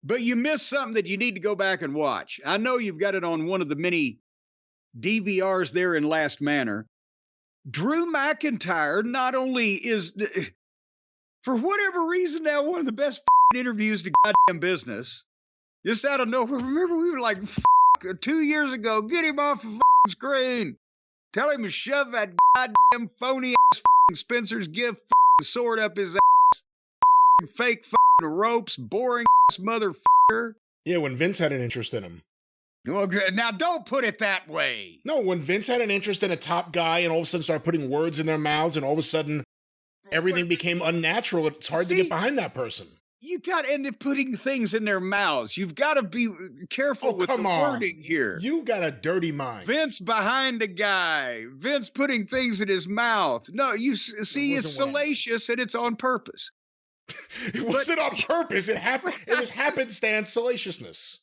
But you missed something that you need to go back and watch. I know you've got it on one of the many DVRs there in Last Manor. Drew McIntyre not only is, for whatever reason, now one of the best interviews to goddamn business. Just out of nowhere. Remember, we were like, 2 years ago, get him off the screen. Tell him to shove that goddamn phony ass Spencer's gift sword up his ass. Fake ropes, boring ass motherfucker. Yeah, when Vince had an interest in him. Well, now don't put it that way. No, when Vince had an interest in a top guy and all of a sudden started putting words in their mouths and all of a sudden everything became unnatural, it's hard to get behind that person. You got to end up putting things in their mouths. You've got to be careful with the wording here. You got a dirty mind. Vince behind a guy. Vince putting things in his mouth. No, you see, it's salacious and it's on purpose. It wasn't on purpose. It happened. It was happenstance salaciousness.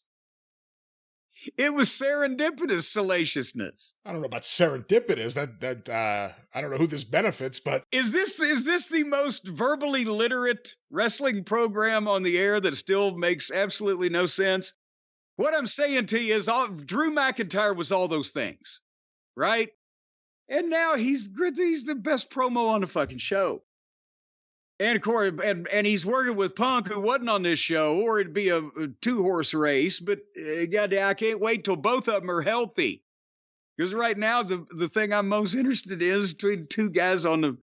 It was serendipitous salaciousness. I don't know about serendipitous. I don't know who this benefits, but is this the most verbally literate wrestling program on the air that still makes absolutely no sense? What I'm saying to you is, Drew McIntyre was all those things, right? And now he's the best promo on the fucking show. And of course, and he's working with Punk, who wasn't on this show, or it'd be a 2-horse race. But goddamn, I can't wait till both of them are healthy. Because right now, the thing I'm most interested in is between 2 guys on the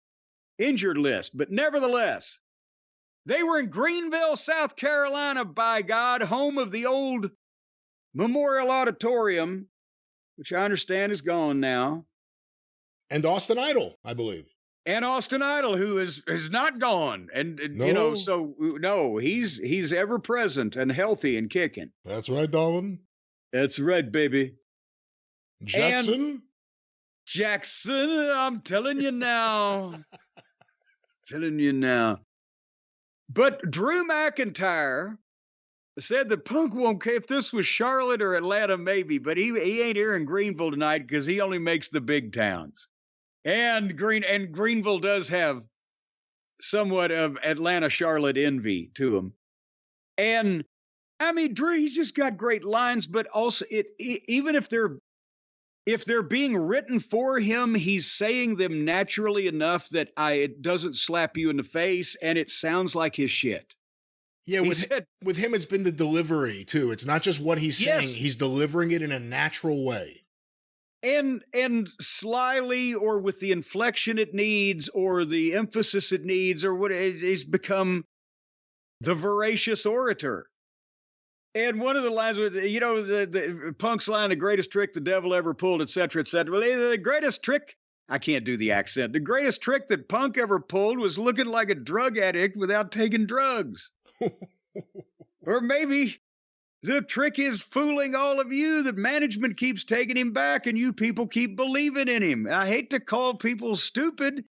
injured list. But nevertheless, they were in Greenville, South Carolina, by God, home of the old Memorial Auditorium, which I understand is gone now. And Austin Idol, I believe. And Austin Idol, who is not gone, and no. You know, so no, he's ever present and healthy and kicking. That's right, darling. That's right, baby. Jackson, I'm telling you now, But Drew McIntyre said that Punk won't care if this was Charlotte or Atlanta, maybe, but he ain't here in Greenville tonight because he only makes the big towns. And Greenville does have somewhat of Atlanta, Charlotte envy to him. And I mean, Drew, he's just got great lines, but also even if they're being written for him, he's saying them naturally enough that it doesn't slap you in the face, and it sounds like his shit. Yeah, with him, it's been the delivery too. It's not just what he's saying; he's delivering it in a natural way. And slyly, or with the inflection it needs, or the emphasis it needs, or what it's become the voracious orator. And one of the lines was, you know, the Punk's line, the greatest trick the devil ever pulled, et cetera, et cetera. Well, the greatest trick, I can't do the accent. The greatest trick that Punk ever pulled was looking like a drug addict without taking drugs. Or maybe the trick is fooling all of you that management keeps taking him back and you people keep believing in him. I hate to call people stupid,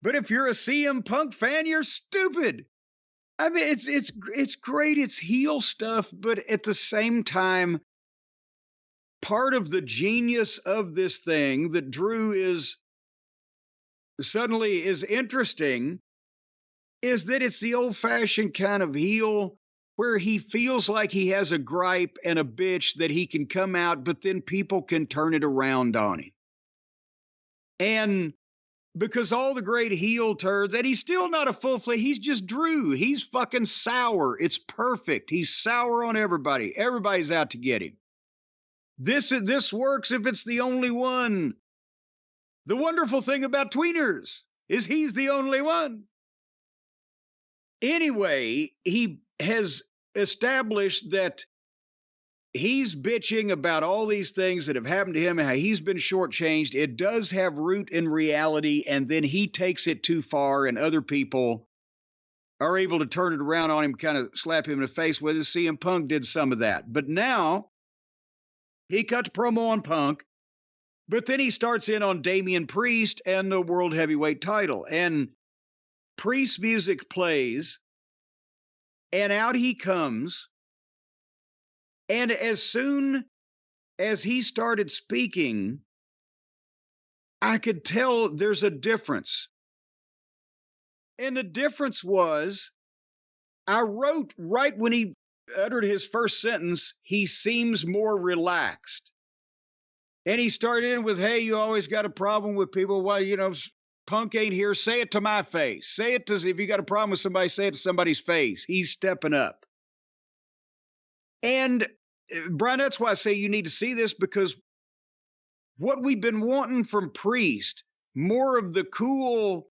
but if you're a CM Punk fan, you're stupid. I mean, it's great. It's heel stuff, but at the same time, part of the genius of this thing that Drew is interesting is that it's the old-fashioned kind of heel where he feels like he has a gripe and a bitch that he can come out, but then people can turn it around on him. And because all the great heel turds, and he's still not a full-fledged, he's just Drew. He's fucking sour. It's perfect. He's sour on everybody. Everybody's out to get him. This works if it's the only one. The wonderful thing about tweeners is he's the only one. Anyway, he has established that he's bitching about all these things that have happened to him and how he's been shortchanged. It does have root in reality, and then he takes it too far, and other people are able to turn it around on him, kind of slap him in the face with it. CM Punk did some of that. But now he cuts promo on Punk, but then he starts in on Damian Priest and the World Heavyweight title. And Priest music plays, and out he comes. And as soon as he started speaking, I could tell there's a difference. And the difference was, I wrote right when he uttered his first sentence, he seems more relaxed. And he started in with, hey, you always got a problem with people. Well, Punk ain't here. Say it to my face. Say it to, if you got a problem with somebody, say it to somebody's face. He's stepping up. And Brian, that's why I say you need to see this, because what we've been wanting from Priest, more of the cool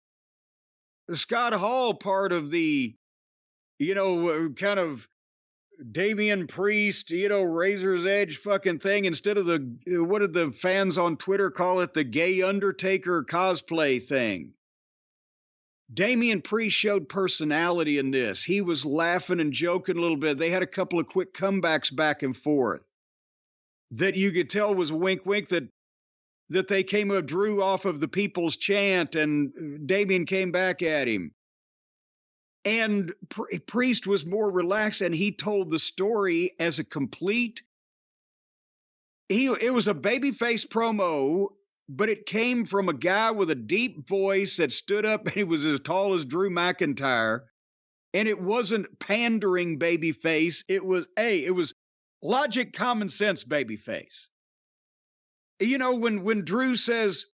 Scott Hall part of the, kind of Damian Priest, Razor's Edge fucking thing, instead of the, what did the fans on Twitter call it? The gay Undertaker cosplay thing. Damian Priest showed personality in this. He was laughing and joking a little bit. They had a couple of quick comebacks back and forth that you could tell was a wink, wink, that they came up, drew off of the people's chant, and Damian came back at him. And Priest was more relaxed, and he told the story as a complete. It was a babyface promo, but it came from a guy with a deep voice that stood up, and he was as tall as Drew McIntyre. And it wasn't pandering babyface. It was logic, common sense babyface. When Drew says,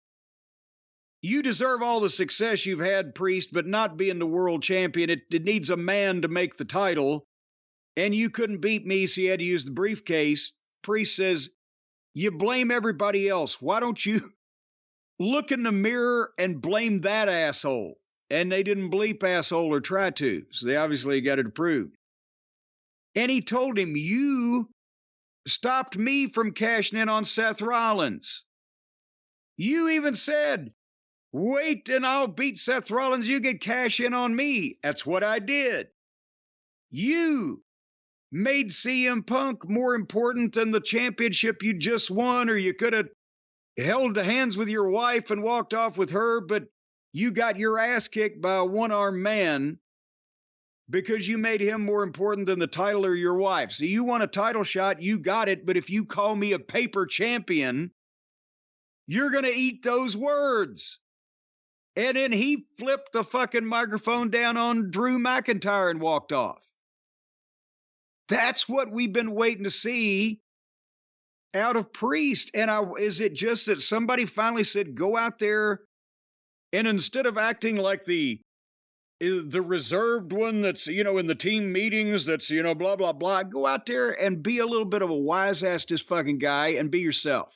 you deserve all the success you've had, Priest, but not being the world champion. It needs a man to make the title. And you couldn't beat me, so you had to use the briefcase. Priest says, you blame everybody else. Why don't you look in the mirror and blame that asshole? And they didn't bleep asshole or try to. So they obviously got it approved. And he told him, you stopped me from cashing in on Seth Rollins. You even said, wait and I'll beat Seth Rollins. You can cash in on me. That's what I did. You made CM Punk more important than the championship you just won, or you could have held hands with your wife and walked off with her, but you got your ass kicked by a one-armed man because you made him more important than the title or your wife. So you want a title shot, you got it, but if you call me a paper champion, you're going to eat those words. And then he flipped the fucking microphone down on Drew McIntyre and walked off. That's what we've been waiting to see out of Priest. And is it just that somebody finally said, go out there, and instead of acting like the reserved one that's, in the team meetings, that's, blah, blah, blah, go out there and be a little bit of a wise ass this fucking guy and be yourself.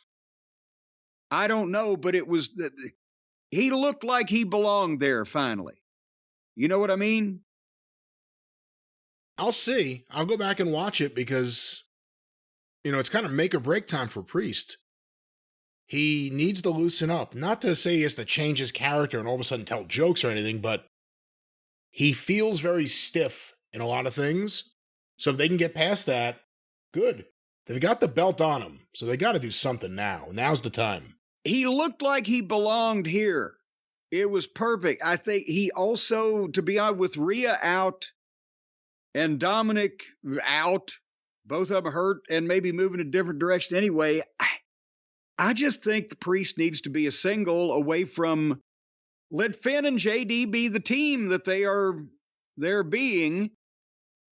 I don't know, but it was that. He looked like he belonged there finally. You know what I mean? I'll see. I'll go back and watch it because, it's kind of make or break time for Priest. He needs to loosen up. Not to say he has to change his character and all of a sudden tell jokes or anything, but he feels very stiff in a lot of things. So if they can get past that, good. They've got the belt on him, so they got to do something now. Now's the time. He looked like he belonged here. It was perfect. I think he also, to be honest, with Rhea out and Dominic out, both of them hurt and maybe moving a different direction anyway, I just think the Priest needs to be a single away from, let Finn and JD be the team that they're being,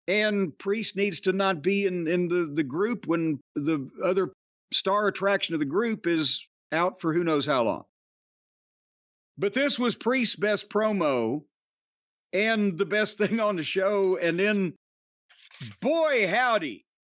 and Priest needs to not be in the group when the other star attraction of the group is out for who knows how long. But this was Priest's best promo and the best thing on the show. And then, boy, howdy,